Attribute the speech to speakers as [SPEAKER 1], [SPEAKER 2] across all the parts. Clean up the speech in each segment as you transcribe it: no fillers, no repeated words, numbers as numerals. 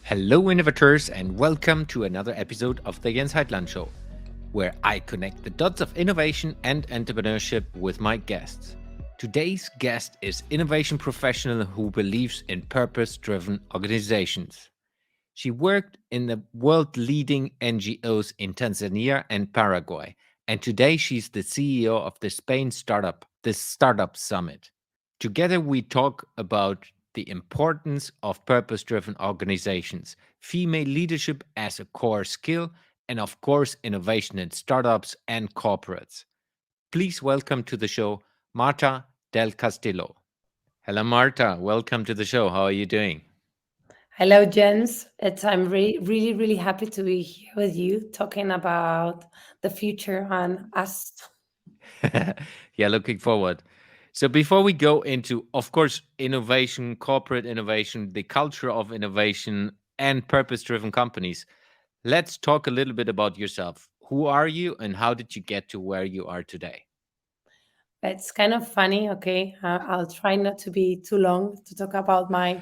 [SPEAKER 1] Hello, innovators, and welcome to another episode of the Heitland Show, where I connect the dots of innovation and entrepreneurship with my guests. Today's guest is innovation professional who believes in purpose-driven organizations. She worked in the world-leading NGOs in Tanzania and Paraguay, and today she's the CEO of the Startup Summit. Together, we talk about the importance of purpose driven organizations, female leadership as a core skill, and of course, innovation in startups and corporates. Please welcome to the show Marta Del Castillo. Hello, Marta. Welcome to the show. How are you doing?
[SPEAKER 2] Hello, Jens. I'm really happy to be here with you talking about the future and us.
[SPEAKER 1] Yeah, looking forward. So before we go into, of course, innovation, corporate innovation, the culture of innovation, and purpose-driven companies, let's talk a little bit about yourself. Who are you, and how did you get to where you are today?
[SPEAKER 2] It's kind of funny. Okay, I'll try not to be too long to talk about my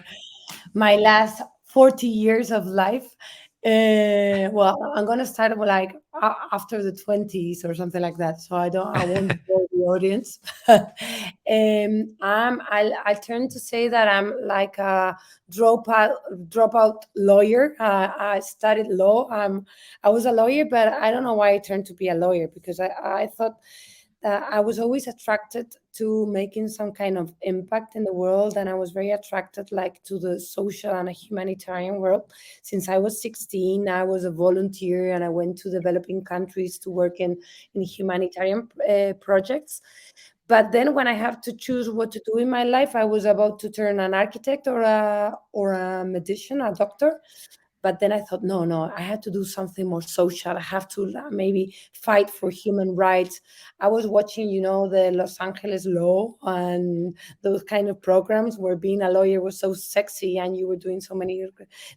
[SPEAKER 2] last 40 years of life. Well, I'm gonna start with like after the 20s or something like that. So I won't bore the audience. I tend to say that I'm like a dropout dropout lawyer. I studied law. I was a lawyer, but I don't know why I turned to be a lawyer because I thought I was always attracted to making some kind of impact in the world, and I was very attracted like to the social and a humanitarian world. Since I was 16, I was a volunteer, and I went to developing countries to work in humanitarian projects. But then, when I have to choose what to do in my life, I was about to turn an architect or a magician, a doctor. But then I thought, no, I had to do something more social. I have to maybe fight for human rights. I was watching, the Los Angeles Law and those kind of programs where being a lawyer was so sexy and you were doing so many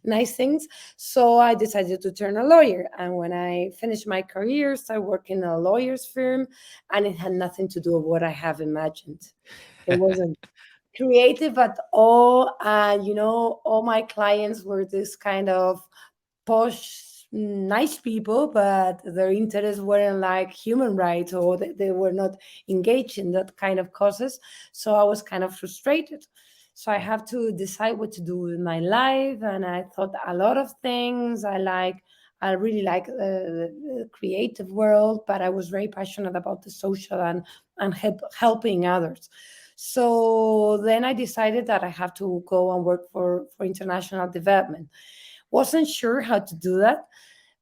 [SPEAKER 2] nice things. So I decided to turn a lawyer. And when I finished my career, started working in a lawyer's firm, and it had nothing to do with what I have imagined. It wasn't creative at all. And all my clients were this kind of posh, nice people, but their interests weren't like human rights, or they were not engaged in that kind of causes. So I was kind of frustrated. So I have to decide what to do with my life, and I thought a lot of things. I really like the creative world, but I was very passionate about the social and helping others. So then I decided that I have to go and work for international development. Wasn't sure how to do that,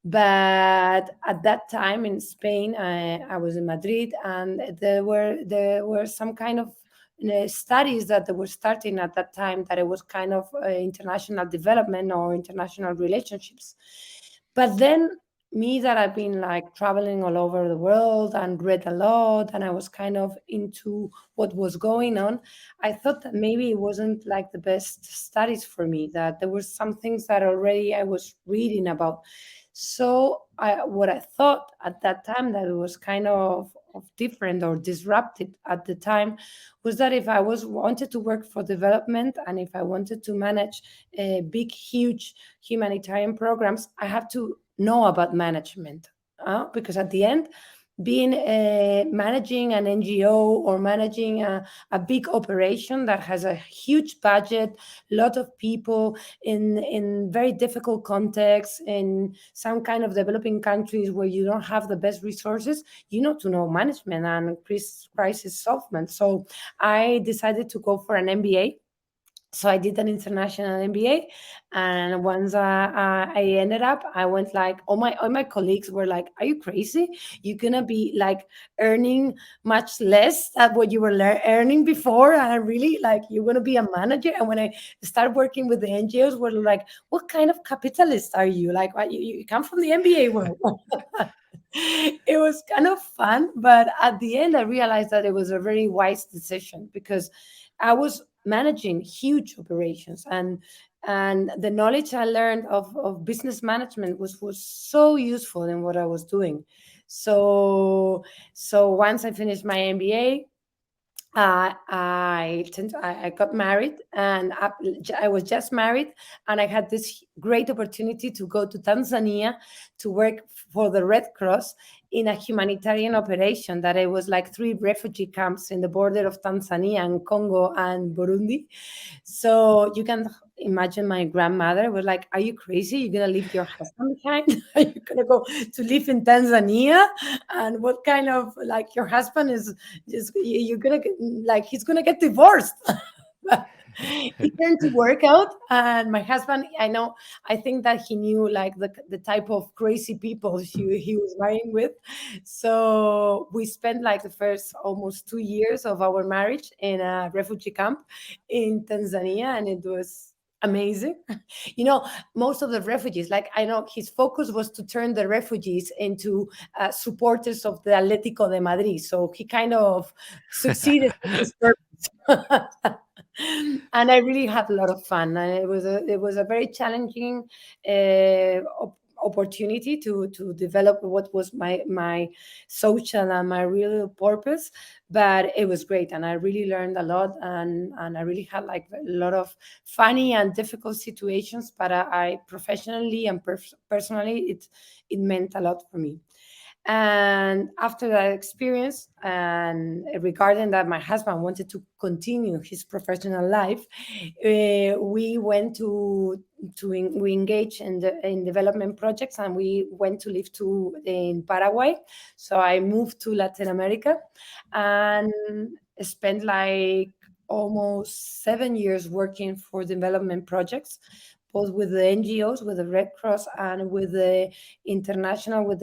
[SPEAKER 2] but at that time in Spain, I was in Madrid, and there were some kind of studies that they were starting at that time, that it was kind of international development or international relationships. But then, me that I've been like traveling all over the world and read a lot, and I was kind of into what was going on, I thought that maybe it wasn't like the best studies for me, that there were some things that already I was reading about. So what I thought at that time that it was kind of different or disrupted at the time was that if I was wanted to work for development, and if I wanted to manage big, huge humanitarian programs, I have to know about management, because at the end, being managing an NGO or managing a big operation that has a huge budget, lot of people in very difficult contexts, in some kind of developing countries where you don't have the best resources, you know, to know management and crisis solvement. So I decided to go for an MBA. So I did an international MBA, and once I ended up, I went like all my colleagues were like, "Are you crazy? You're gonna be like earning much less than what you were earning before, and really like you're gonna be a manager." And when I started working with the NGOs, were like, "What kind of capitalist are you? Like, what, you come from the MBA world?" It was kind of fun, but at the end, I realized that it was a very wise decision, because I was managing huge operations, and the knowledge I learned of business management was so useful in what I was doing. So once I finished my MBA, I got married, and I was just married, and I had this great opportunity to go to Tanzania to work for the Red Cross in a humanitarian operation. That it was like three refugee camps in the border of Tanzania and Congo and Burundi. So you can imagine my grandmother was like, "Are you crazy? You're gonna leave your husband behind? Are you gonna go to live in Tanzania? And what kind of like your husband is just you're gonna get, like he's gonna get divorced." But he turned to work out, and my husband, I think that he knew like the type of crazy people he was marrying with. So we spent like the first almost 2 years of our marriage in a refugee camp in Tanzania, and it was amazing. you know Most of the refugees, like, I know his focus was to turn the refugees into supporters of the Atletico de Madrid, so he kind of succeeded in his purpose. And I really had a lot of fun, and it was a very challenging opportunity to develop what was my social and my real purpose. But it was great, and I really learned a lot, and I really had like a lot of funny and difficult situations. But I professionally and personally, it meant a lot for me. And after that experience, and regarding that my husband wanted to continue his professional life, we went we engaged in development projects, and we went to live in Paraguay. So I moved to Latin America and spent like almost 7 years working for development projects, both with the NGOs, with the Red Cross, and with the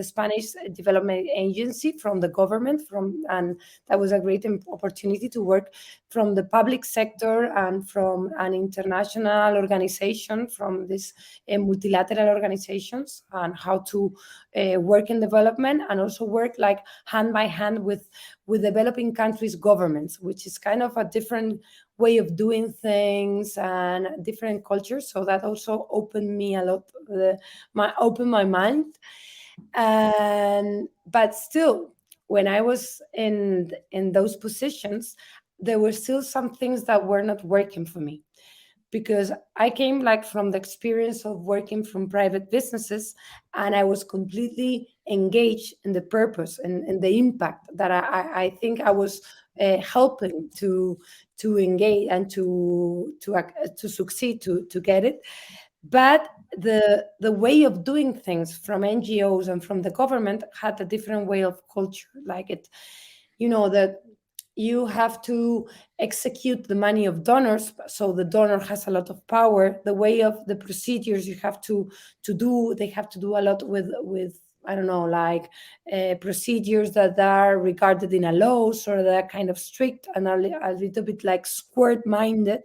[SPEAKER 2] Spanish Development Agency from the government. And that was a great opportunity to work from the public sector and from an international organization, from these multilateral organizations, and how to work in development, and also work like hand by hand with developing countries' governments, which is kind of a different way of doing things and different cultures. So that also opened me a lot, opened my mind. And but still, when I was in those positions, there were still some things that were not working for me, because I came like from the experience of working from private businesses, and I was completely engaged in the purpose and the impact that I think I was helping to engage and to succeed to get it. But the way of doing things from NGOs and from the government had a different way of culture. Like that you have to execute the money of donors, so the donor has a lot of power. The way of the procedures you have to do, they have to do a lot with I don't know, like procedures that are regarded in a laws, or that are kind of strict and a little bit like squirt minded.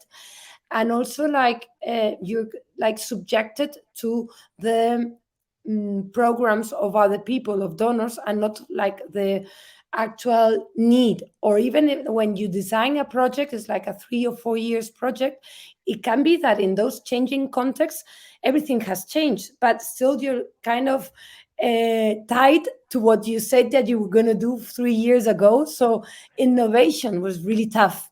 [SPEAKER 2] And also like you're like subjected to the programs of other people, of donors, and not like the actual need. Or even when you design a project, it's like a 3 or 4 years project, it can be that in those changing contexts everything has changed, but still you're kind of tied to what you said that you were going to do 3 years ago. So innovation was really tough.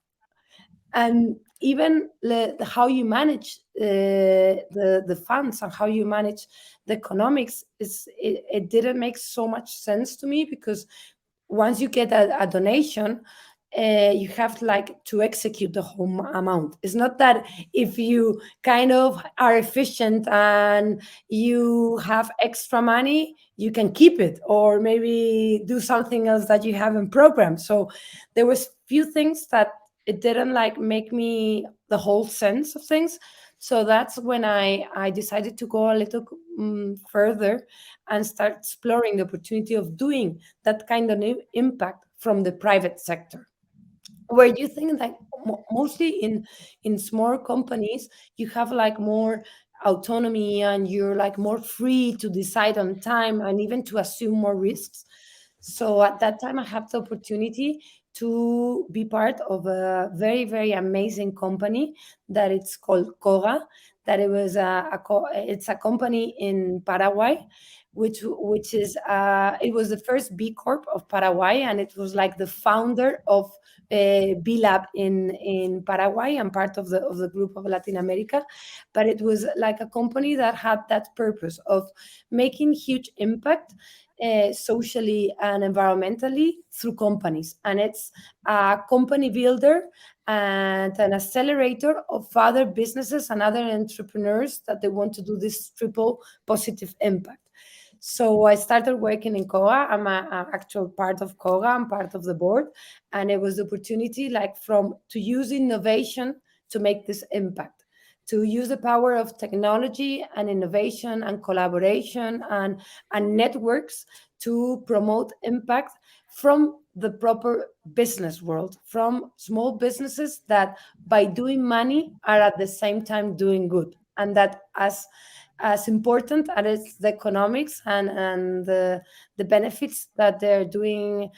[SPEAKER 2] And even how you manage the funds, and how you manage the economics, it didn't make so much sense to me, because once you get a donation, you have like to execute the whole amount. It's not that if you kind of are efficient and you have extra money, you can keep it, or maybe do something else that you haven't programmed. So there was few things that it didn't like make me the whole sense of things. So that's when I decided to go a little further and start exploring the opportunity of doing that kind of impact from the private sector, where you think that mostly in small companies you have like more autonomy, and you're like more free to decide on time and even to assume more risks. So at that time I have the opportunity to be part of a very very amazing company that it's called Cora. That it was it's a company in Paraguay, which is it was the first B Corp of Paraguay, and it was like the founder of B Lab in Paraguay and part of the group of Latin America. But it was like a company that had that purpose of making huge impact socially and environmentally through companies, and it's a company builder and an accelerator of other businesses and other entrepreneurs that they want to do this triple positive impact. So I started working in Koga. I'm a actual part of Koga. I'm part of the board, and it was the opportunity, like, from to use innovation to make this impact, to use the power of technology and innovation and collaboration and networks to promote impact from the proper business world, from small businesses that by doing money are at the same time doing good, and that as important as the economics and the benefits that they're doing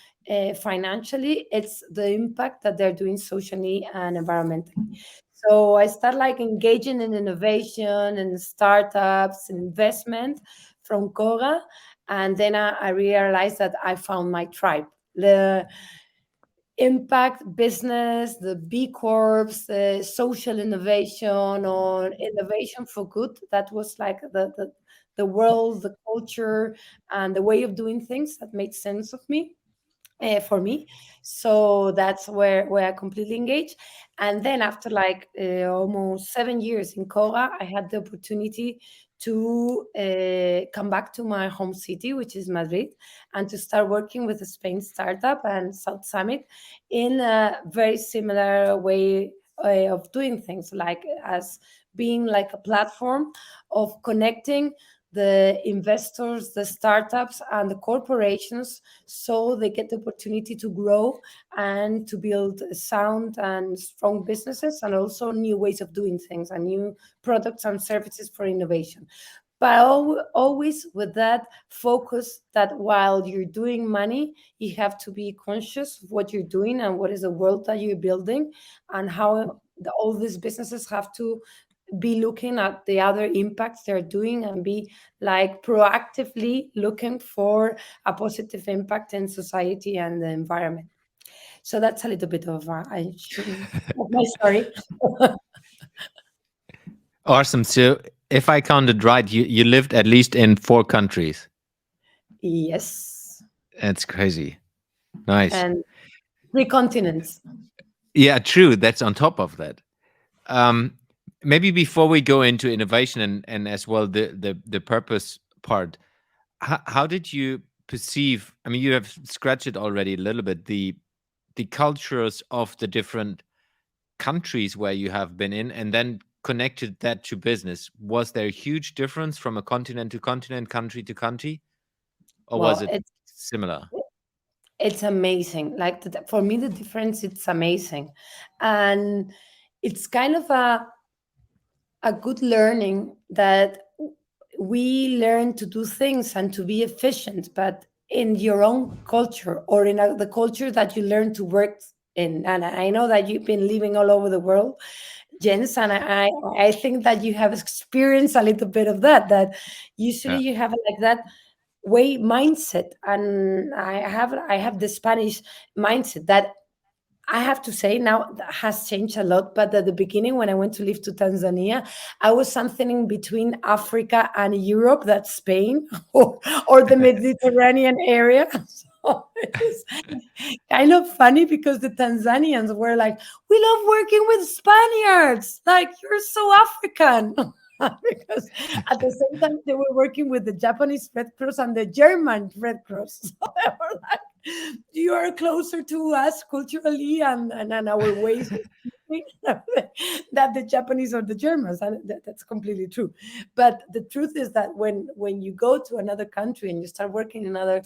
[SPEAKER 2] financially, it's the impact that they're doing socially and environmentally. So I start like engaging in innovation and startups and investment from Koga, and then I realized that I found my tribe. The impact business, the B Corps, the social innovation or innovation for good. That was like the world, the culture, and the way of doing things that made sense of me for me. So that's where I completely engaged. And then after like almost 7 years in Koga, I had the opportunity to come back to my home city, which is Madrid, and to start working with a Spain startup and South Summit in a very similar way of doing things, like as being like a platform of connecting the investors, the startups, and the corporations, so they get the opportunity to grow and to build sound and strong businesses, and also new ways of doing things and new products and services for innovation. But always with that focus that while you're doing money, you have to be conscious of what you're doing and what is the world that you're building, and how all these businesses have to be looking at the other impacts they're doing and be like proactively looking for a positive impact in society and the environment. So that's a little bit of of my story.
[SPEAKER 1] Awesome. So, if I counted right, you lived at least in 4 countries.
[SPEAKER 2] Yes,
[SPEAKER 1] That's crazy. Nice.
[SPEAKER 2] and three continents.
[SPEAKER 1] Yeah, true. That's on top of that. Um, Maybe before we go into innovation and as well the purpose part, how did you perceive? I mean, you have scratched it already a little bit. The cultures of the different countries where you have been in, and then connected that to business. Was there a huge difference from a continent to continent, country to country, or was
[SPEAKER 2] Well,
[SPEAKER 1] it similar?
[SPEAKER 2] it's amazing. Like for me, the difference, it's amazing, and it's kind of a good learning that we learn to do things and to be efficient, but in your own culture or in the culture that you learn to work in. And I know that you've been living all over the world, Jens, and I think that you have experienced a little bit of that. That usually
[SPEAKER 1] Yeah.
[SPEAKER 2] you have like that way mindset, and I have the Spanish mindset that I have to say now that has changed a lot. But at the beginning, when I went to live to Tanzania, I was something in between Africa and Europe, that's Spain, or the Mediterranean area. So it was kind of funny because the Tanzanians were like, "We love working with Spaniards. Like, you're so African." Because at the same time they were working with the Japanese Red Cross and the German Red Cross. So they were like, you are closer to us culturally and our ways of speaking that the Japanese or the Germans. And that's completely true. But the truth is that when you go to another country and you start working in other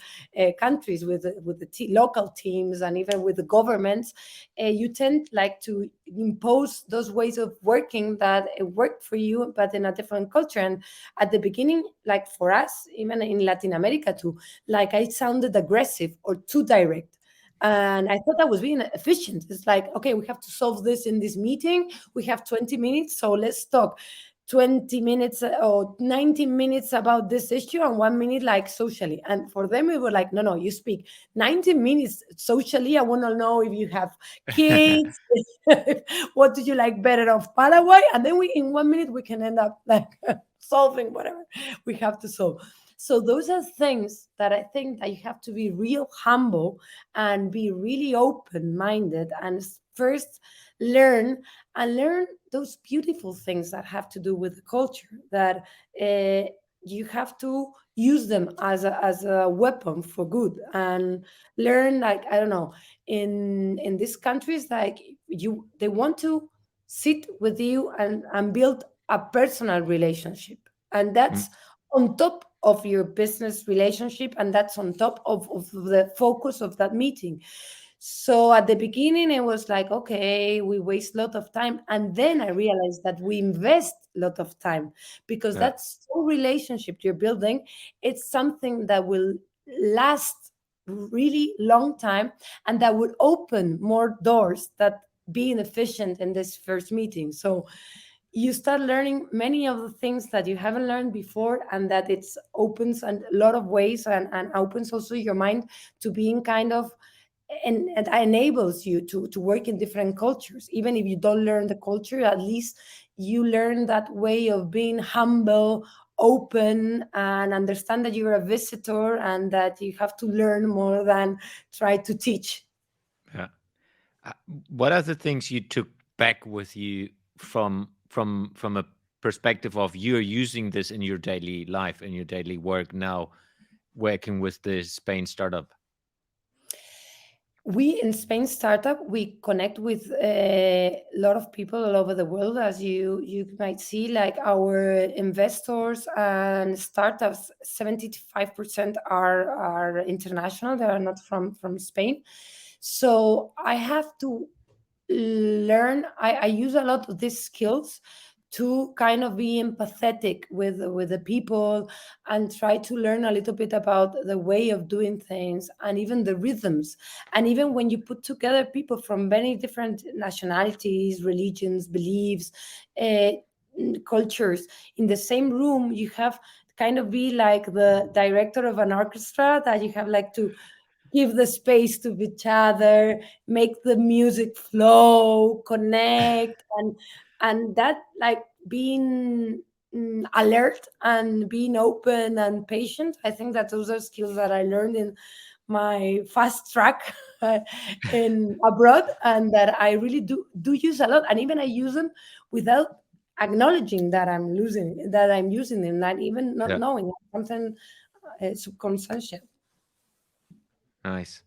[SPEAKER 2] countries with the local teams and even with the governments, you tend like to impose those ways of working that work for you, but in a different culture. And at the beginning, like for us, even in Latin America too, like I sounded aggressive or too direct. And I thought I was being efficient. It's like, okay, we have to solve this in this meeting. We have 20 minutes, so let's talk. 20 minutes or 90 minutes about this issue and 1 minute like socially. And for them, we were like, no, no, you speak 90 minutes socially. I want to know if you have kids, what do you like better of Paraguay? And then we, in 1 minute, we can end up like solving whatever we have to solve. So those are things that I think that you have to be real humble and be really open minded and first learn and learn those beautiful things that have to do with the culture that uh, you have to use them as a weapon for good and learn, like, I don't know, in these countries, like, you they want to sit with you and build a personal relationship, and
[SPEAKER 1] Mm,
[SPEAKER 2] that's on top of your business relationship, and that's on top of the focus of that meeting. So at the beginning, it was like, okay, we waste a lot of time. And then I realized that we invest a lot of time because
[SPEAKER 1] yeah,
[SPEAKER 2] that's so relationship you're building. It's something that will last really long time and that will open more doors that being efficient in this first meeting. So you start learning many of the things that you haven't learned before, and that it's opens a lot of ways and opens also your mind to being kind of, and that enables you to work in different cultures. Even if you don't learn the culture, at least you learn that way of being humble, open, and understand that you're a visitor and that you have to learn more than try to teach.
[SPEAKER 1] yeah. Uh, what are the things you took back with you from a perspective of you're using this in your daily life, in your daily work now, working with the Spain startup?
[SPEAKER 2] We in Spain startup, we connect with a lot of people all over the world, as you might see, like our investors and startups. 75% are international; they are not from Spain. So I have to learn. I use a lot of these skills to kind of be empathetic with the people and try to learn a little bit about the way of doing things and even the rhythms. And even when you put together people from many different nationalities, religions, beliefs, uh, cultures in the same room, you have kind of be like the director of an orchestra, that you have like to give the space to each other, make the music flow, connect, and that, like, being alert and being open and patient. I think that those are skills that I learned in my fast track in abroad, and that I really do use a lot, and even I use them without acknowledging that I'm using them, not even not
[SPEAKER 1] Yeah,
[SPEAKER 2] knowing something subconscious.
[SPEAKER 1] nice.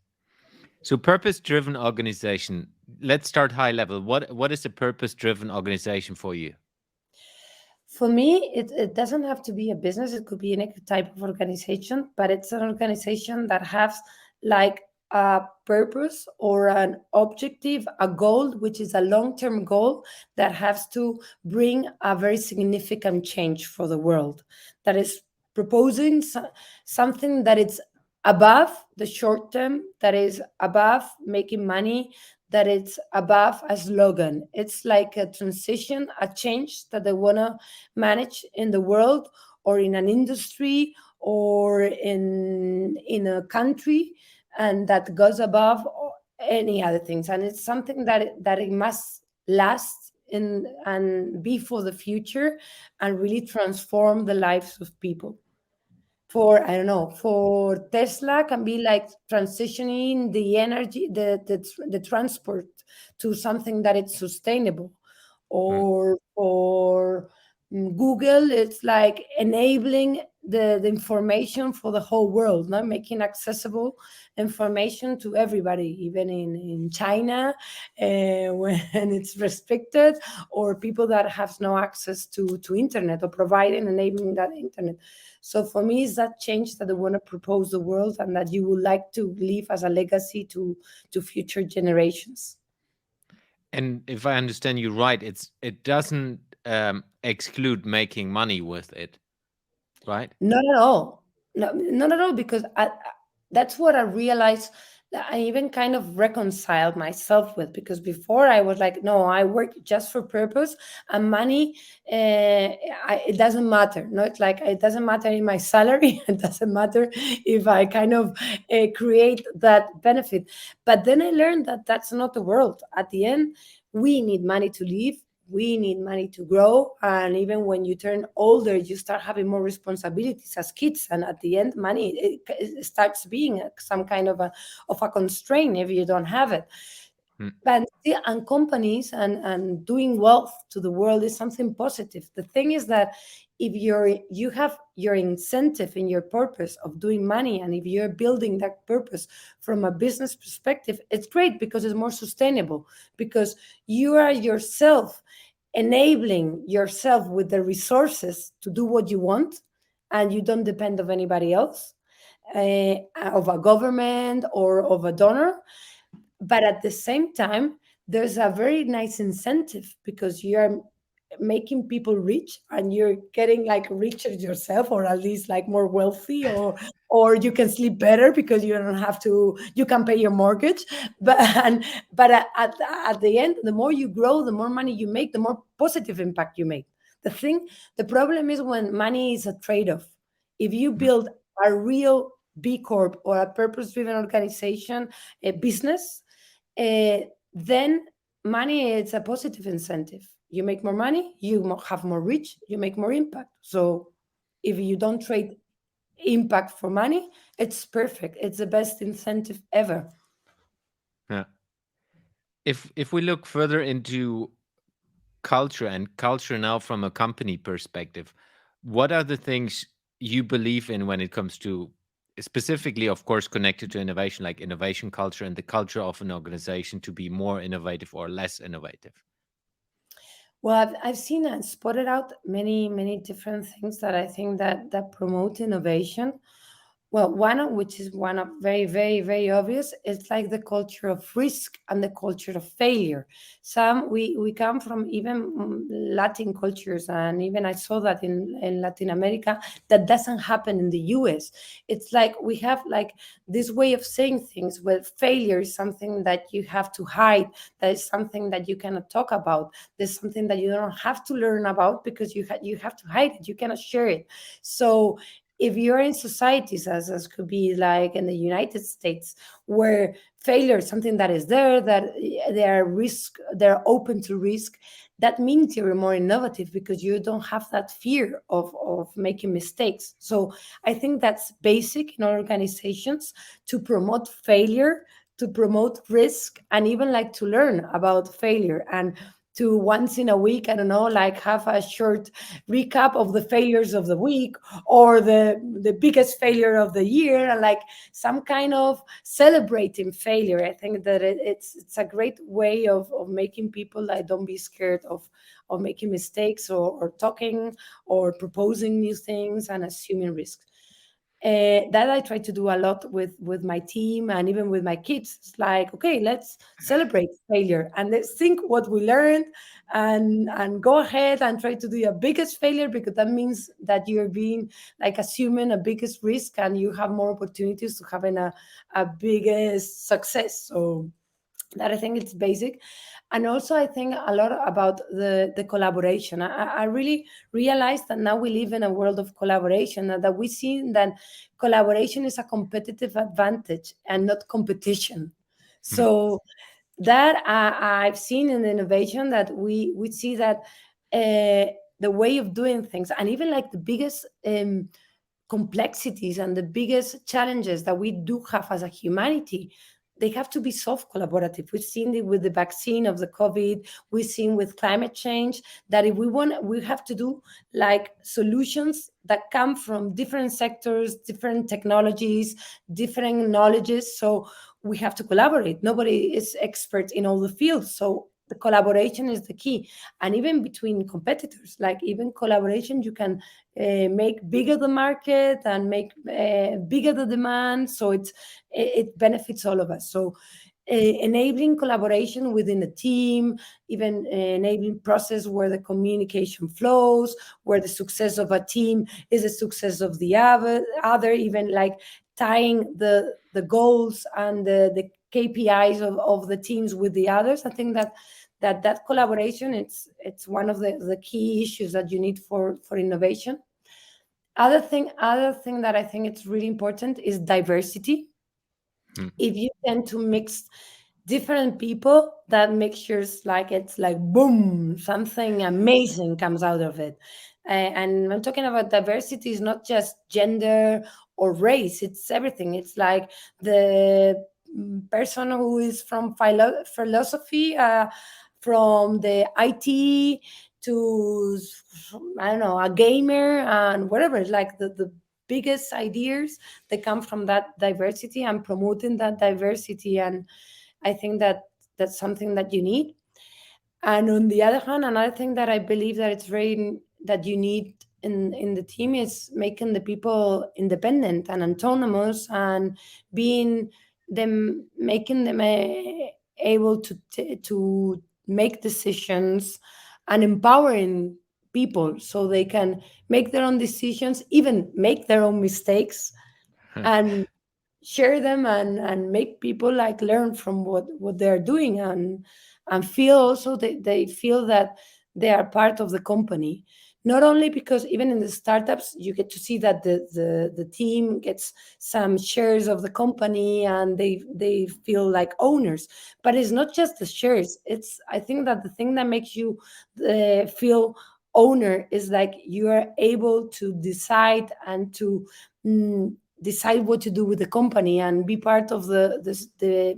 [SPEAKER 1] So purpose-driven organization. Let's start high level. What is a purpose-driven organization for you?
[SPEAKER 2] For me, it doesn't have to be a business. It could be any type of organization, but it's an organization that has like a purpose or an objective, a goal, which is a long-term goal that has to bring a very significant change for the world. That is proposing something that is above the short term, that is above making money, that it's above a slogan. It's like a transition, a change that they want to manage in the world or in an industry or in a country, and that goes above any other things. And it's something that it must last in and be for the future and really transform the lives of people. For, I don't know, for Tesla can be like transitioning the energy, the transport to something that it's sustainable.
[SPEAKER 1] Mm,
[SPEAKER 2] Or for Google, it's like enabling the information for the whole world, not making accessible information to everybody, even in China, when it's restricted, or people that have no access to internet, or providing enabling that internet. So for me, it's that change that I want to propose the world, and that you would like to leave as a legacy to future generations.
[SPEAKER 1] And if I understand you right, it doesn't exclude making money with it, right?
[SPEAKER 2] Not at all. No, not at all, because that's what I realized. I even kind of reconciled myself with, because before I was like, no, I work just for purpose, and money, it doesn't matter. No, it's like it doesn't matter in my salary. It doesn't matter if I kind of create that benefit. But then I learned that that's not the world. At the end, we need money to live. We need money to grow, and even when you turn older, you start having more responsibilities as kids, and at the end, money, it starts being some kind of a constraint if you don't have it.
[SPEAKER 1] Mm.
[SPEAKER 2] But still, and companies and doing wealth to the world is something positive. The thing is that if you have your incentive and your purpose of doing money, and if you're building that purpose from a business perspective, it's great because it's more sustainable, because you are yourself enabling yourself with the resources to do what you want, and you don't depend of anybody else, of a government or of a donor. But at the same time, there's a very nice incentive, because you're making people rich, and you're getting like richer yourself, or at least like more wealthy, or you can sleep better because you don't have to, you can pay your mortgage. but and, but at the end, the more you grow, the more money you make, the more positive impact you make. The problem is when money is a trade-off. If you
[SPEAKER 1] Mm.
[SPEAKER 2] build a real B Corp or a purpose-driven organization, a business, uh, then money is a positive incentive. You make more money, you have more reach, you make more impact. So if you don't trade impact for money, it's perfect. It's the best incentive ever.
[SPEAKER 1] Yeah. If we look further into culture now from a company perspective, what are the things you believe in when it comes to, specifically, of course, connected to innovation, like innovation culture and the culture of an organization to be more innovative or less innovative?
[SPEAKER 2] Well, I've seen and spotted out many different things that I think that promote innovation. Well, one of which is one of very obvious, it's like the culture of risk and the culture of failure. We come from even Latin cultures, and even I saw that in Latin America, that doesn't happen in the US. It's like we have like this way of saying things where failure is something that you have to hide, that is something that you cannot talk about. There's something that you don't have to learn about, because you have to hide it. You cannot share it. So if you're in societies as could be like in the United States, where failure is something that is there, that they're open to risk, that means you're more innovative, because you don't have that fear of making mistakes. So I think that's basic in all organizations, to promote failure, to promote risk, and even like to learn about failure, and to once in a week, I don't know, like have a short recap of the failures of the week, or the biggest failure of the year, and like some kind of celebrating failure. I think that it's a great way of making people like don't be scared of making mistakes, or talking, or proposing new things, and assuming risks. That I try to do a lot with my team, and even with my kids. It's like, okay, let's celebrate failure, and let's think what we learned, and go ahead and try to do your biggest failure, because that means that you're being like assuming a biggest risk, and you have more opportunities to having a biggest success. So that I think it's basic. And also I think a lot about the collaboration. I really realized that now we live in a world of collaboration, and that we see that collaboration is a competitive advantage and not competition.
[SPEAKER 1] Mhm.
[SPEAKER 2] So that I've seen in innovation, that we see that the way of doing things, and even like the biggest complexities and the biggest challenges that we do have as a humanity, they have to be solved collaborative. We've seen it with the vaccine of the COVID. We've seen with climate change, that if we want, we have to do like solutions that come from different sectors, different technologies, different knowledges. So we have to collaborate. Nobody is expert in all the fields. So the collaboration is the key. And even between competitors, like even collaboration, you can make bigger the market, and make bigger the demand. So it benefits all of us. So enabling collaboration within a team, even enabling process where the communication flows, where the success of a team is the success of the other, even like tying the goals and the KPIs of the teams with the others. I think that collaboration, it's one of the key issues that you need for innovation. Other thing that I think it's really important is diversity.
[SPEAKER 1] Hmm.
[SPEAKER 2] If you tend to mix different people, that mixtures, like, it's like boom, something amazing comes out of it. And I'm talking about diversity is not just gender or race, it's everything. It's like the person who is from philosophy, from the IT to, I don't know, a gamer and whatever. It's like the biggest ideas, they come from that diversity, and promoting that diversity. And I think that that's something that you need. And on the other hand, another thing that I believe that it's very that you need in the team is making the people independent and autonomous, and being them making them able to make decisions, and empowering people so they can make their own decisions, even make their own mistakes, and share them, and make people like learn from what they're doing, and feel also they feel that they are part of the company. Not only because even in the startups you get to see that the team gets some shares of the company, and they feel like owners. But it's not just the shares. It's, I think that the thing that makes you feel owner is like you are able to decide, and to decide what to do with the company, and be part of the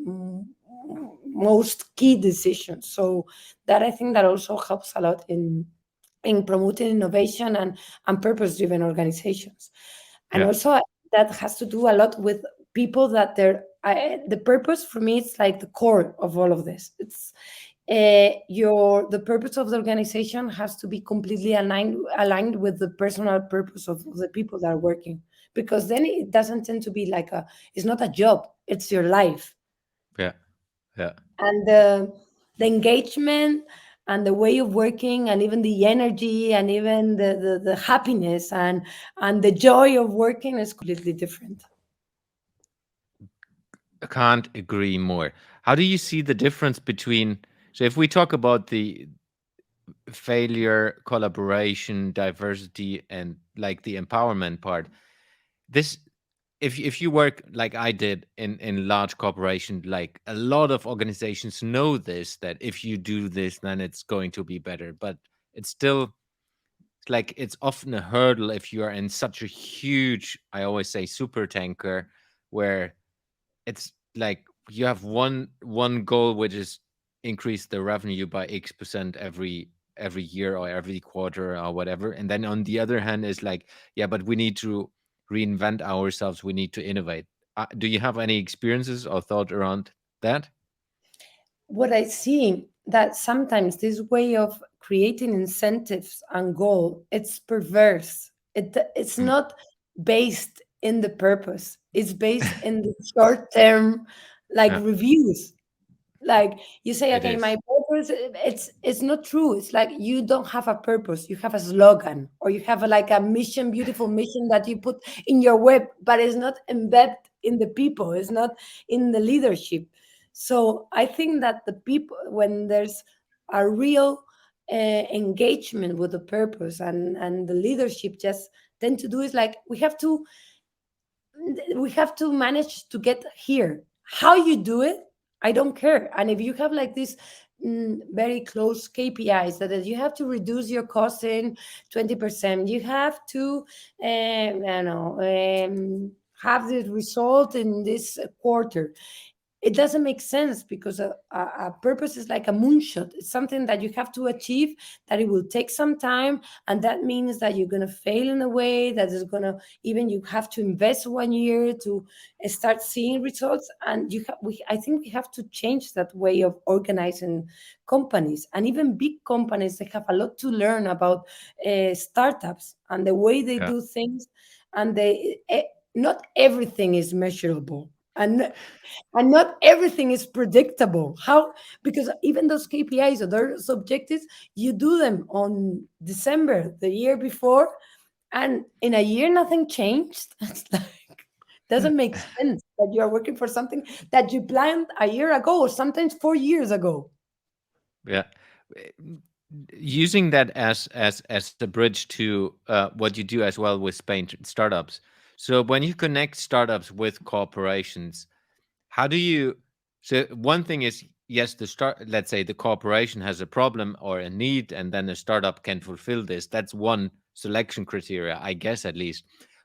[SPEAKER 2] most key decisions. So that, I think that also helps a lot in promoting innovation and purpose driven organizations. And
[SPEAKER 1] Yeah.
[SPEAKER 2] also that has to do a lot with people that the purpose for me, it's like the core of all of this. It's the purpose of the organization has to be completely aligned with the personal purpose of the people that are working, because then it doesn't tend to be like it's not a job, it's your life.
[SPEAKER 1] Yeah. Yeah.
[SPEAKER 2] And the engagement and the way of working, and even the energy, and even the happiness and the joy of working is completely different.
[SPEAKER 1] I can't agree more. How do you see the difference between, so if we talk about the failure, collaboration, diversity, and like the empowerment part, this, if you work like I did in large corporation, like a lot of organizations know this, that if you do this, then it's going to be better. But it's still, like, it's often a hurdle if you are in such a huge, I always say, super tanker, where it's like you have one goal, which is increase the revenue by X% every year or every quarter or whatever, and then on the other hand is like, yeah, but we need to reinvent ourselves, we need to innovate. Do you have any experiences or thought around that?
[SPEAKER 2] What I see, that sometimes this way of creating incentives and goal, it's perverse. It's
[SPEAKER 1] Mm,
[SPEAKER 2] not based in the purpose. It's based in the short term, like,
[SPEAKER 1] yeah,
[SPEAKER 2] reviews. Like, you say,
[SPEAKER 1] it
[SPEAKER 2] okay,
[SPEAKER 1] is.
[SPEAKER 2] my purpose, it's not true. It's like you don't have a purpose, you have a slogan, or you have like a mission, beautiful mission that you put in your web, but it's not embedded in the people, it's not in the leadership. So I think that the people, when there's a real engagement with the purpose, and the leadership just tend to do, is like, we have to manage to get here. How you do it, I don't care. And if you have like this very close KPIs, that is, you have to reduce your cost in 20%, you have to I don't know, have the result in this quarter, it doesn't make sense, because a purpose is like a moonshot. It's something that you have to achieve, that it will take some time, and that means that you're going to fail in a way that is going to, even you have to invest 1 year to start seeing results. And I think we have to change that way of organizing companies. And even big companies, they have a lot to learn about startups and the way they
[SPEAKER 1] Yeah.
[SPEAKER 2] do things. And not everything is measurable. and and not everything is predictable. How? Because even those KPIs or those objectives, you do them on December the year before, and in a year nothing changed. It's like doesn't make sense that you are working for something that you planned a year ago or sometimes 4 years ago.
[SPEAKER 1] Yeah. Using that as the bridge to what you do as well with Spain startups. So when you connect startups with corporations, how do you? So one thing is, yes, the start. Let's say the corporation has a problem or a need, and then a startup can fulfill this. That's one selection criteria, I guess, at least.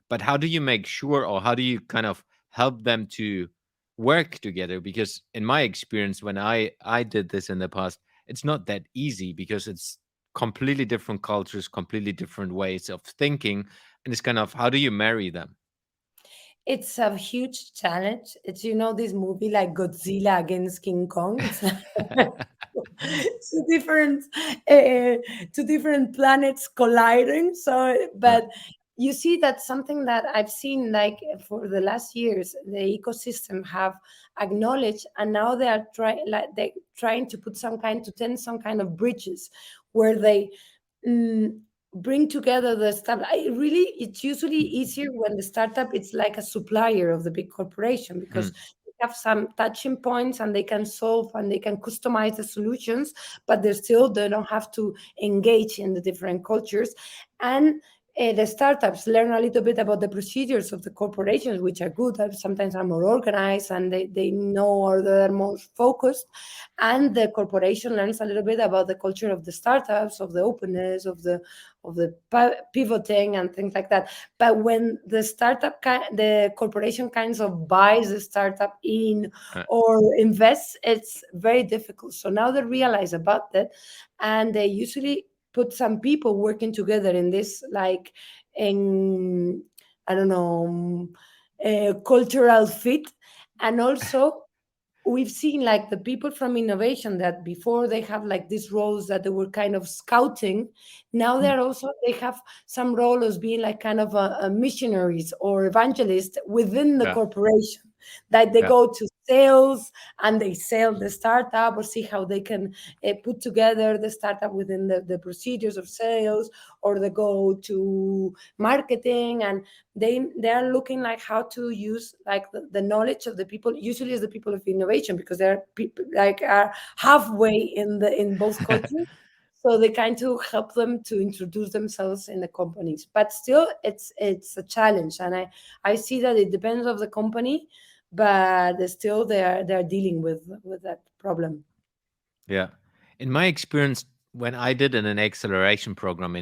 [SPEAKER 1] But how do you make sure, or how do you kind of help them to work together? Because in my experience, when I did this in the past, it's not that easy because it's completely different cultures, completely different ways of thinking, and it's kind of how do you marry them?
[SPEAKER 2] It's a huge challenge. It's this movie like Godzilla against King Kong. It's like two different uh, two different planets colliding. So,
[SPEAKER 1] Uh,
[SPEAKER 2] but you see that's something that I've seen like for the last years. The ecosystem have acknowledged, and now they are trying to put to tend some kind of bridges where they mm, bring together the stuff. It's usually easier when the startup it's like a supplier of the big corporation because
[SPEAKER 1] mm,
[SPEAKER 2] they have some touching points and they can solve and they can customize the solutions, but they don't have to engage in the different cultures. And the startups learn a little bit about the procedures of the corporations, which are good. Sometimes are more organized and they know or they're more focused. And the corporation learns a little bit about the culture of the startups, of the openness, of the pivoting and things like that. But when the corporation kinds of buys the startup in
[SPEAKER 1] uh,
[SPEAKER 2] or invests, it's very difficult. So now they realize about that, and they usually put some people working together in this, like in I don't know, cultural fit, and also we've seen like the people from innovation that before they have like these roles that they were kind of scouting. Now
[SPEAKER 1] mm,
[SPEAKER 2] they have some role as being like kind of a missionaries or evangelists within the
[SPEAKER 1] yeah,
[SPEAKER 2] corporation, that they
[SPEAKER 1] yeah,
[SPEAKER 2] go to sales and they sell the startup or see how they can put together the startup within the procedures of sales, or they go to marketing and they are looking like how to use like the knowledge of the people, usually as the people of innovation, because they're people like are halfway in both cultures. So they kind of help them to introduce themselves in the companies, but still it's a challenge. And I see that it depends of the company, but still they're dealing with that problem.
[SPEAKER 1] yeah. In my experience, when I did an acceleration program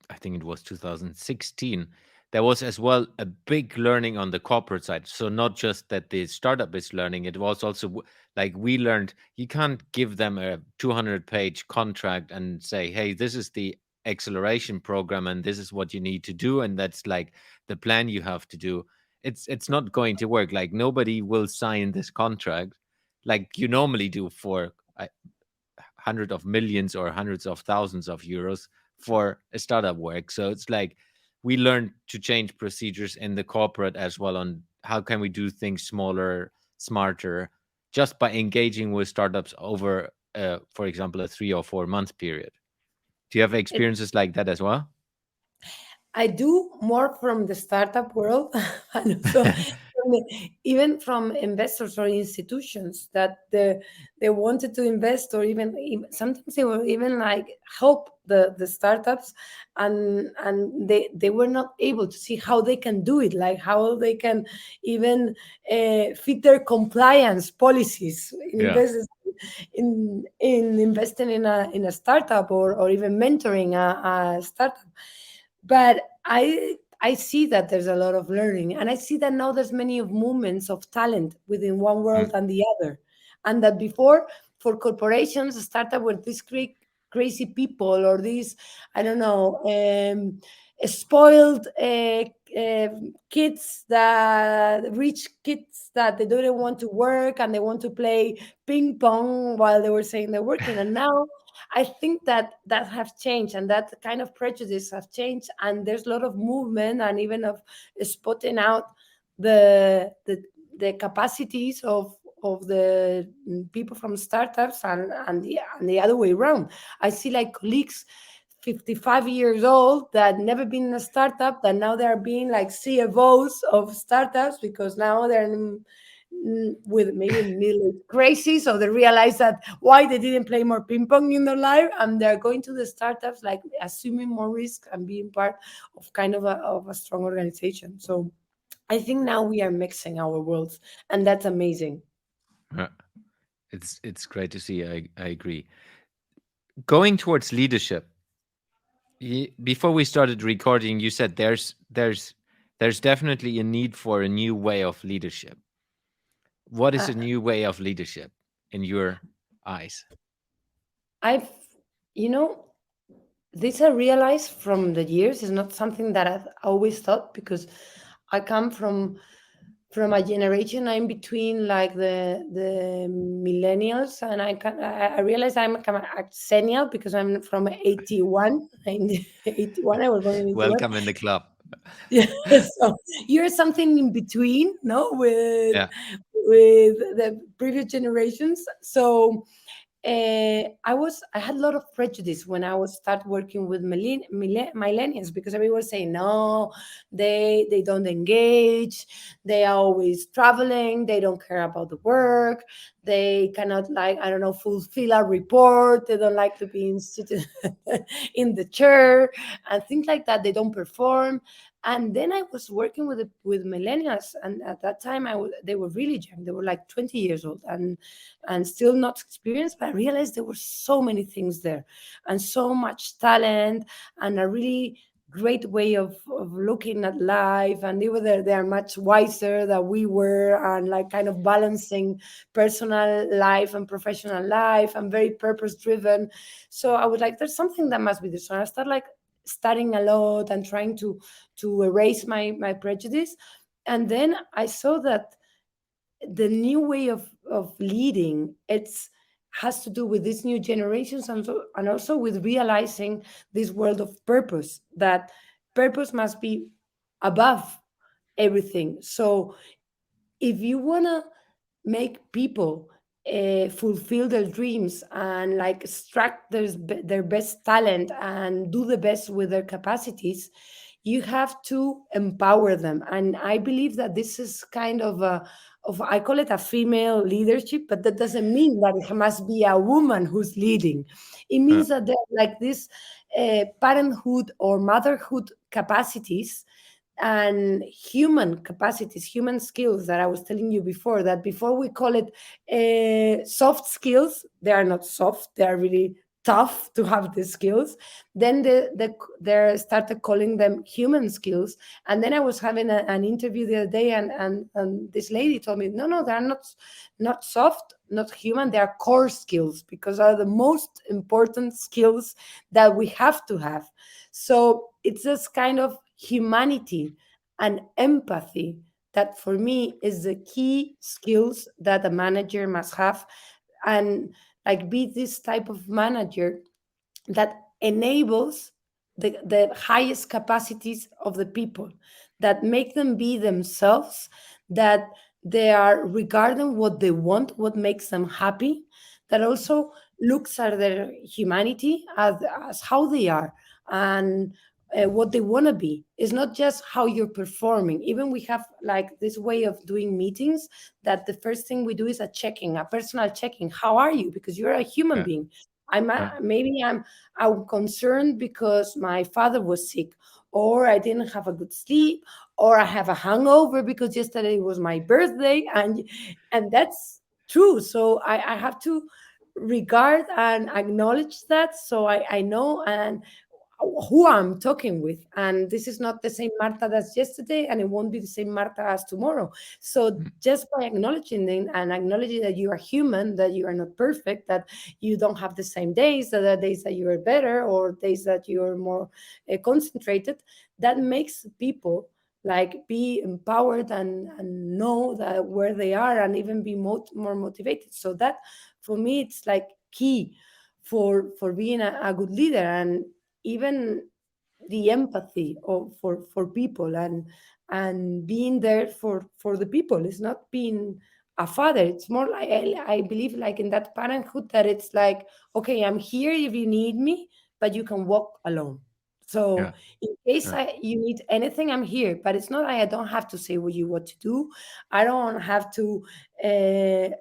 [SPEAKER 1] I think it was 2016, there was as well a big learning on the corporate side. So not just that the startup is learning, it was also like we learned you can't give them a 200-page contract and say, hey, this is the acceleration program and this is what you need to do, and that's like the plan you have to do. It's not going to work. Like nobody will sign this contract like you normally do for hundreds of millions or hundreds of thousands of euros for a startup work. So it's like we learned to change procedures in the corporate as well on how can we do things smaller, smarter, just by engaging with startups over, for example, a 3 or 4 month period. Do you have experiences like that as well?
[SPEAKER 2] I do more from the startup world and also even from investors or institutions that they wanted to invest, or even sometimes they will even like help the startups, and they were not able to see how they can do it, like how they can even fit their compliance policies in
[SPEAKER 1] Yeah.
[SPEAKER 2] investors in investing in a startup, or even mentoring a startup. But I see that there's a lot of learning, and I see that now there's many of movements of talent within one
[SPEAKER 1] Mm,
[SPEAKER 2] world and the other, and that before, for corporations started with these crazy people, or these, I don't know, spoiled kids, that rich kids that they don't want to work and they want to play ping pong while they were saying they're working. And now I think that have changed, and that kind of prejudice have changed, and there's a lot of movement and even of spotting out the the capacities of the people from startups, and the other way around. I see like colleagues 55 years old that never been in a startup, that now they're being like CFOs of startups because now they're with maybe middle crazy, so they realize that why they didn't play more ping pong in their life, and they're going to the startups, like assuming more risk and being part of kind of a strong organization. So I think now we are mixing our worlds, and that's amazing.
[SPEAKER 1] Uh, it's great to see. I agree. Going towards leadership. Before we started recording, you said there's definitely a need for a new way of leadership. What is
[SPEAKER 2] uh,
[SPEAKER 1] a new way of leadership in your eyes?
[SPEAKER 2] I've, you know, this I realized from the years is not something that I've always thought, because I come from a generation. I'm between like the millennials, and I realize I'm kind of a senior because I'm from 81. In 81, I was born in 81.
[SPEAKER 1] Welcome in the club.
[SPEAKER 2] Yeah, so you're something in between, no,
[SPEAKER 1] Yeah.
[SPEAKER 2] with the previous generations. So I had a lot of prejudice when I was start working with millennials, because everyone was saying no, they don't engage, they are always traveling, they don't care about the work, they cannot, like, I don't know, fulfill a report, they don't like to be in, in the chair and things like that. They don't perform. And then I was working with millennials, and at that time they were really young. They were like 20 years old, and still not experienced, but I realized there were so many things there, and so much talent, and a really great way of looking at life. And they are much wiser than we were, and like kind of balancing personal life and professional life, and very purpose driven. So I was like, there's something that must be there. So I started like studying a lot and trying to erase my prejudice. And then I saw that the new way of leading, it's has to do with these new generations, and also with realizing this world of purpose, that purpose must be above everything. So if you want to make people fulfill their dreams and like extract their best talent and do the best with their capacities, you have to empower them. And I believe that this is kind of, I call it a female leadership, but that doesn't mean that it must be a woman who's leading. It
[SPEAKER 1] Uh,
[SPEAKER 2] means that they're like this parenthood or motherhood capacities, and human capacities, human skills that I was telling you before, that before we call it soft skills, they are not soft, they are really tough to have these skills. Then they started calling them human skills. And then I was having an interview the other day, and this lady told me, no, they're not soft, not human, they are core skills, because are the most important skills that we have to have. So it's this kind of humanity and empathy that for me is the key skills that a manager must have. And like be this type of manager that enables the highest capacities of the people, that make them be themselves, that they are regarding what they want, what makes them happy, that also looks at their humanity as how they are, and what they want to be. It's not just how you're performing. Even we have like this way of doing meetings, that the first thing we do is a checking, a personal checking. How are you? Because you're a human
[SPEAKER 1] uh,
[SPEAKER 2] being.
[SPEAKER 1] uh,
[SPEAKER 2] Maybe I'm concerned because my father was sick, or I didn't have a good sleep, or I have a hangover because yesterday was my birthday, and that's true. So I have to regard and acknowledge that, so I know and who I'm talking with. And this is not the same Marta that's yesterday, and it won't be the same Marta as tomorrow. So
[SPEAKER 1] mm,
[SPEAKER 2] just by acknowledging them and acknowledging that you are human, that you are not perfect, that you don't have the same days, that there are days that you are better or days that you are more concentrated, that makes people like be empowered and know that where they are, and even be more motivated. So that for me it's like key for being a good leader. And even the empathy for people, and being there for the people. It's not being a father. It's more like, I believe, like in that parenthood, that it's like, okay, I'm here if you need me, but you can walk alone. So
[SPEAKER 1] Yeah.
[SPEAKER 2] in case
[SPEAKER 1] Yeah.
[SPEAKER 2] you need anything, I'm here. But it's not, I don't have to say what to do. I don't have to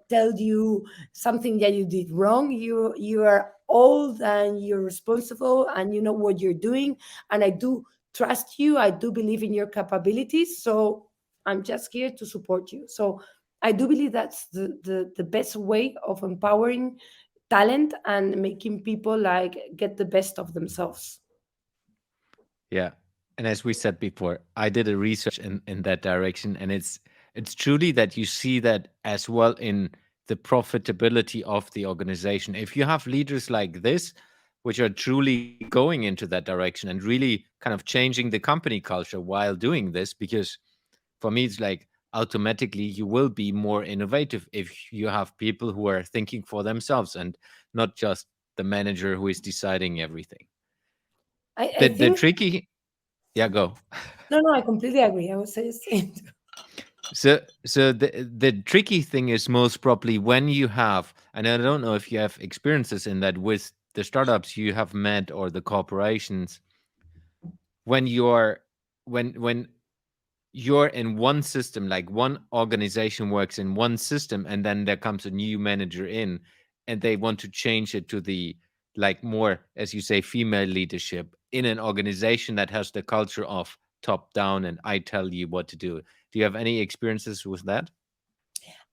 [SPEAKER 2] tell you something that you did wrong. You are old and you're responsible and you know what you're doing. And I do trust you. I do believe in your capabilities. So I'm just here to support you. So I do believe that's the best way of empowering talent and making people like get the best of themselves.
[SPEAKER 1] Yeah. And as we said before, I did a research in that direction, and it's truly that you see that as well in the profitability of the organization. If you have leaders like this, which are truly going into that direction and really kind of changing the company culture while doing this, because for me it's like automatically you will be more innovative if you have people who are thinking for themselves and not just the manager who is deciding everything.
[SPEAKER 2] I
[SPEAKER 1] The
[SPEAKER 2] think,
[SPEAKER 1] tricky, yeah, go.
[SPEAKER 2] no, no, I completely agree. I was just saying.
[SPEAKER 1] So the tricky thing is most probably when you have, and I don't know if you have experiences in that with the startups you have met or the corporations, when you're when you're in one system, like one organization works in one system, and then there comes a new manager in, and they want to change it to the, like, more, as you say, female leadership in an organization that has the culture of top down and I tell you what to do. Do you have any experiences with that?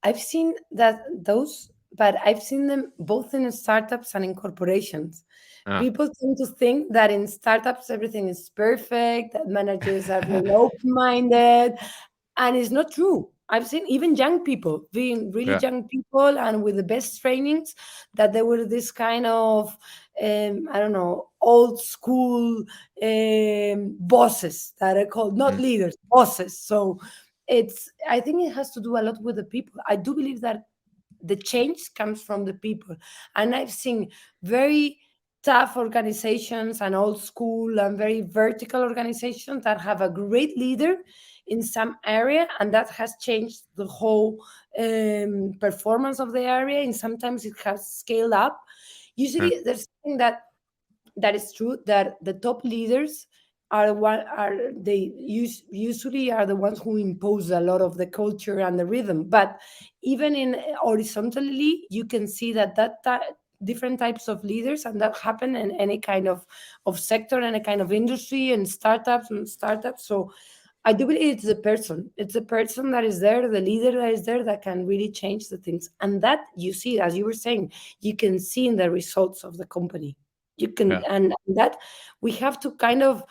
[SPEAKER 2] I've seen that those, but I've seen them both in startups and in corporations.
[SPEAKER 1] Ah,
[SPEAKER 2] People tend to think that in startups everything is perfect, that managers are very open-minded, and it's not true. I've seen even young people, being really
[SPEAKER 1] yeah.
[SPEAKER 2] young people and with the best trainings, that they were this kind of, I don't know, old school bosses that are called not
[SPEAKER 1] Mm,
[SPEAKER 2] leaders, bosses. So I think it has to do a lot with the people. I do believe that the change comes from the people. And I've seen very tough organizations and old school and very vertical organizations that have a great leader in some area, and that has changed the whole performance of the area. And sometimes it has scaled up.
[SPEAKER 1] yeah,
[SPEAKER 2] Usually there's something that is true, that the top leaders are one are they usually are the ones who impose a lot of the culture and the rhythm. But even in horizontally, you can see different types of leaders, and that happen in any kind of sector, any kind of industry, and startups. So I do believe it's the person that is there, the leader that is there, that can really change the things. And that, you see, as you were saying, you can see in the results of the company. You can,
[SPEAKER 1] yeah.
[SPEAKER 2] and that we have to kind of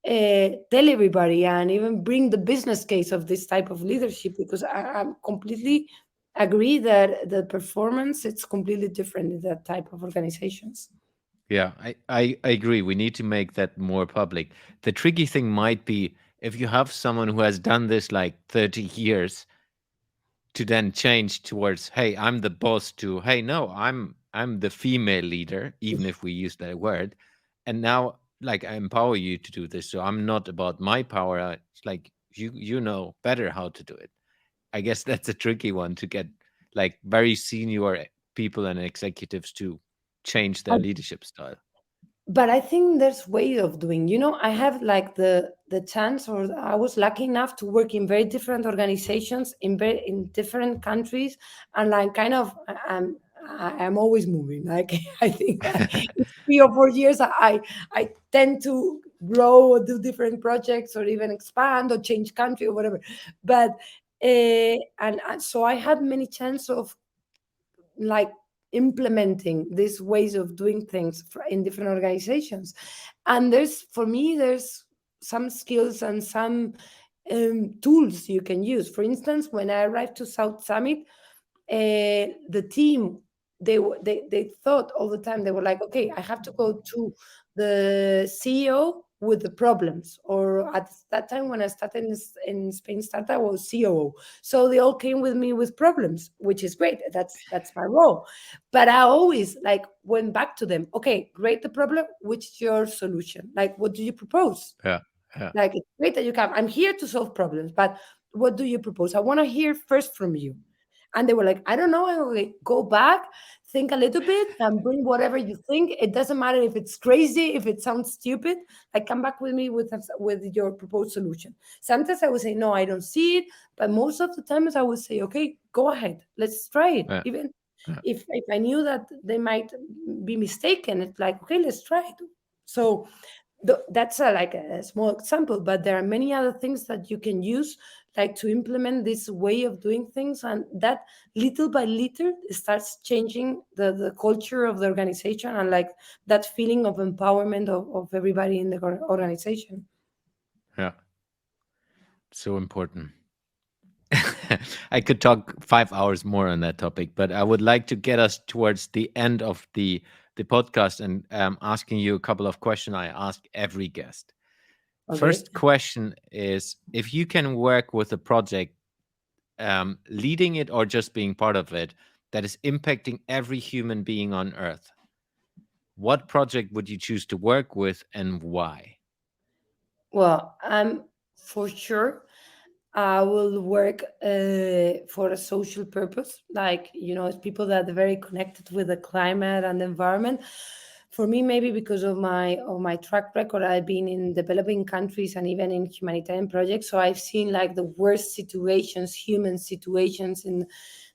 [SPEAKER 2] tell everybody and even bring the business case of this type of leadership, because I'm completely agree that the performance, it's completely different in that type of organizations.
[SPEAKER 1] Yeah, I agree. We need to make that more public. The tricky thing might be if you have someone who has done this like 30 years to then change towards, hey, I'm the boss, to, hey, no, I'm the female leader, even if we use that word. And now, like, I empower you to do this. So I'm not about my power. It's like you know better how to do it. I guess that's a tricky one to get, like, very senior people and executives to change their leadership style.
[SPEAKER 2] But I think there's way of doing. I have like the chance, or I was lucky enough to work in very different organizations in different countries, and like kind of I'm always moving. Like I think that in 3 or 4 years, I tend to grow or do different projects or even expand or change country or whatever. But and so I had many chance of like implementing these ways of doing things in different organizations. And there's some skills and some tools you can use. For instance, when I arrived to South Summit, the team, they thought all the time, they were like, okay, I have to go to the CEO with the problems. Or at that time when I started in Spain startup, I was COO, so they all came with me with problems, which is great. That's my role. But I always like went back to them. Okay, great, the problem. Which is your solution? Like, what do you propose?
[SPEAKER 1] Yeah. Yeah.
[SPEAKER 2] Like, it's great that you come. I'm here to solve problems, but what do you propose? I want to hear first from you. And they were like, I don't know. I will like, go back, think a little bit, and bring whatever you think. It doesn't matter if it's crazy, if it sounds stupid. Like, come back with me with your proposed solution. Sometimes I would say, no, I don't see it. But most of the times I would say, okay, go ahead, let's try it.
[SPEAKER 1] Yeah.
[SPEAKER 2] Even
[SPEAKER 1] Yeah.
[SPEAKER 2] if I knew that they might be mistaken, it's like, okay, let's try it. So that's like a small example, but there are many other things that you can use, like to implement this way of doing things, and that little by little starts changing the culture of the organization, and like that feeling of empowerment of everybody in the organization.
[SPEAKER 1] Yeah. So important. I could talk 5 hours more on that topic, but I would like to get us towards the end of the podcast and asking you a couple of questions I ask every guest.
[SPEAKER 2] Okay.
[SPEAKER 1] First question is, if you can work with a project, leading it or just being part of it, that is impacting every human being on Earth, what project would you choose to work with and why?
[SPEAKER 2] Well, I'm for sure I will work for a social purpose, like it's people that are very connected with the climate and the environment. For me, maybe because of my track record, I've been in developing countries and even in humanitarian projects, so I've seen like the worst situations, human situations, in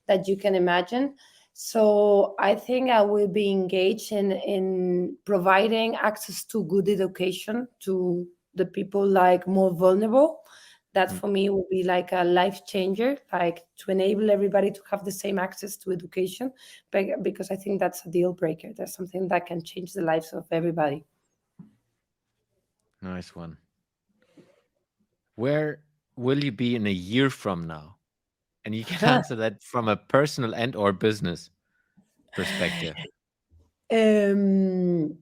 [SPEAKER 2] that you can imagine. So I think I will be engaged in providing access to good education to the people like more vulnerable. That
[SPEAKER 1] Mm.
[SPEAKER 2] for me will be like a life changer, like to enable everybody to have the same access to education, because I think that's a deal breaker. That's something that can change the lives of everybody.
[SPEAKER 1] Nice one. Where will you be in a year from now? And you can answer that from a personal and or business perspective.
[SPEAKER 2] um,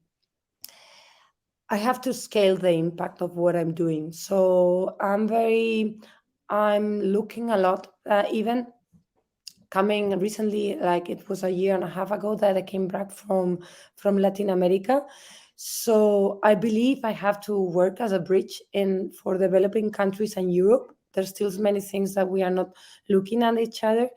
[SPEAKER 2] I have to scale the impact of what I'm doing. So I'm looking a lot, even coming recently, like it was a year and a half ago that I came back from Latin America. So I believe I have to work as a bridge in for developing countries and Europe. There's still many things that we are not looking at each other,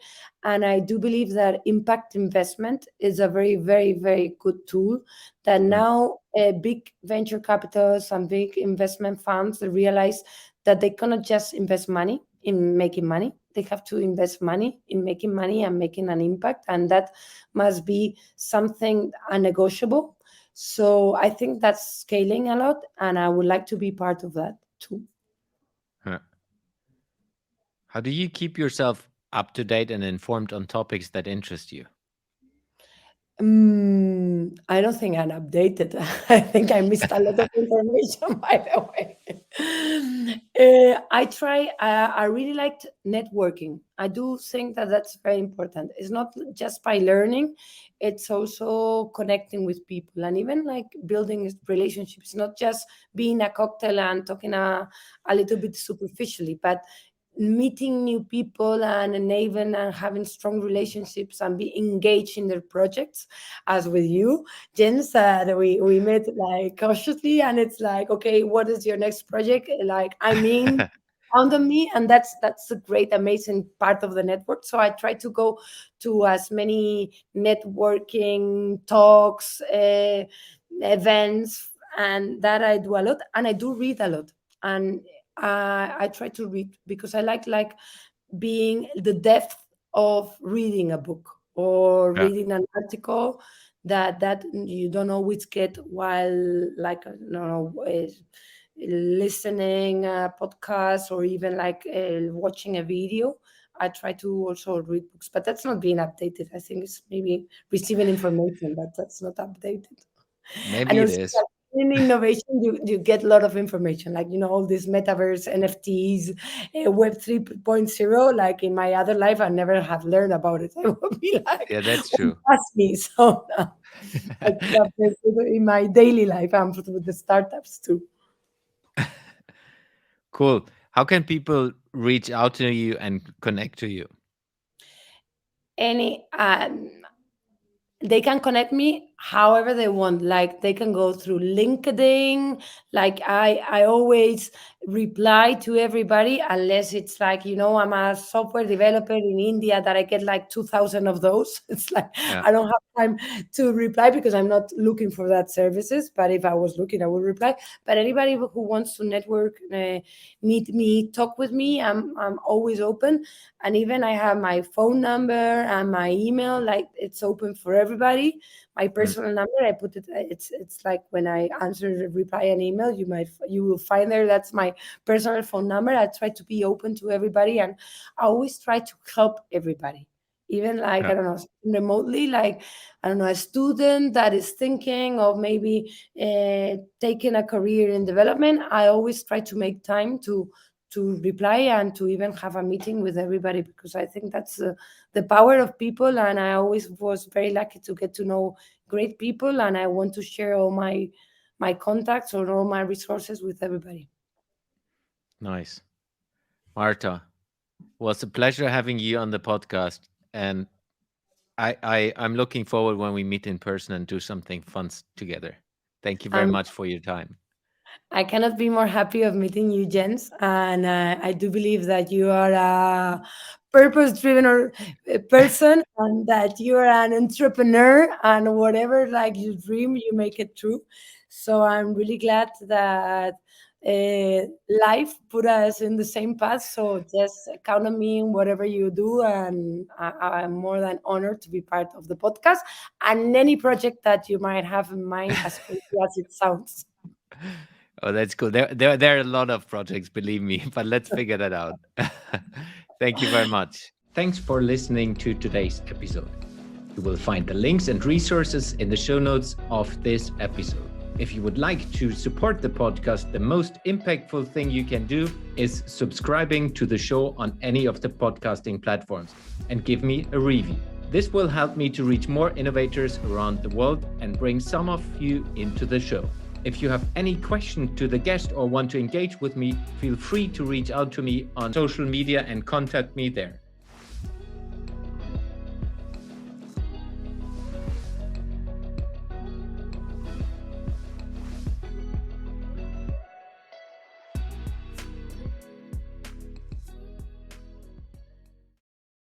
[SPEAKER 2] and I do believe that impact investment is a very, very, very good tool. That
[SPEAKER 1] Mm.
[SPEAKER 2] now big venture capitals and big investment funds they realize that they cannot just invest money in making money. They have to invest money in making money and making an impact, and that must be something unnegotiable. So I think that's scaling a lot, and I would like to be part of that too.
[SPEAKER 1] Huh. How do you keep yourself up to date and informed on topics that interest you?
[SPEAKER 2] I don't think I'm updated. I think I missed a lot of information, by the way. I try, I really liked networking. I do think that that's very important. It's not just by learning, it's also connecting with people and even like building relationships, not just being a cocktail and talking a little bit superficially, but meeting new people and enabling and having strong relationships and be engaged in their projects, as with you, Jens, that we met like cautiously, and it's like, okay, what is your next project? Like, I mean, count on me, and that's a great, amazing part of the network. So I try to go to as many networking talks, events, and that I do a lot, and I do read a lot, and I try to read because I like being the depth of reading a book or
[SPEAKER 1] Yeah.
[SPEAKER 2] reading an article that you don't always get while like no listening a podcast or even like watching a video. I try to also read books, but that's not being updated. I think it's maybe receiving information, but that's not updated. And
[SPEAKER 1] Maybe it
[SPEAKER 2] also
[SPEAKER 1] is.
[SPEAKER 2] in innovation, you get a lot of information, like all these metaverse, NFTs, Web 3.0. Like in my other life, I never have learned about it. I would be like,
[SPEAKER 1] Yeah, that's
[SPEAKER 2] "What
[SPEAKER 1] true.
[SPEAKER 2] ask me?" So I pick up this in my daily life. I'm with the startups too.
[SPEAKER 1] Cool. How can people reach out to you and connect to you?
[SPEAKER 2] Any they can connect me however they want. Like they can go through LinkedIn. Like I always reply to everybody, unless it's like, I'm a software developer in India that I get like 2,000 of those. It's like
[SPEAKER 1] Yeah.
[SPEAKER 2] I don't have time to reply because I'm not looking for that services, but if I was looking, I would reply. But anybody who wants to network, meet me, talk with me, I'm always open. And even I have my phone number and my email, like it's open for everybody. My
[SPEAKER 1] Mm.
[SPEAKER 2] personal number, I put it, it's like when I answer, reply an email, you will find there, that's my personal phone number. I try to be open to everybody, and I always try to help everybody, even like,
[SPEAKER 1] Yeah.
[SPEAKER 2] I don't know, remotely, like, I don't know, a student that is thinking of maybe taking a career in development. I always try to make time to reply and to even have a meeting with everybody, because I think that's the power of people. And I always was very lucky to get to know great people, and I want to share all my contacts or all my resources with everybody.
[SPEAKER 1] Nice. Marta, was a pleasure having you on the podcast. And I'm looking forward when we meet in person and do something fun together. Thank you very
[SPEAKER 2] Um,
[SPEAKER 1] much for your time.
[SPEAKER 2] I cannot be more happy of meeting you, Jens, and I do believe that you are a purpose-driven person, and that you are an entrepreneur, and whatever like you dream, you make it true. So I'm really glad that life put us in the same path. So just count on me in whatever you do, and I'm more than honored to be part of the podcast and any project that you might have in mind, as crazy as it sounds.
[SPEAKER 1] Oh, that's cool. There are a lot of projects, believe me, but let's figure that out. Thank you very much. Thanks for listening to today's episode. You will find the links and resources in the show notes of this episode. If you would like to support the podcast, the most impactful thing you can do is subscribing to the show on any of the podcasting platforms and give me a review. This will help me to reach more innovators around the world and bring some of you into the show. If you have any question to the guest or want to engage with me, feel free to reach out to me on social media and contact me there.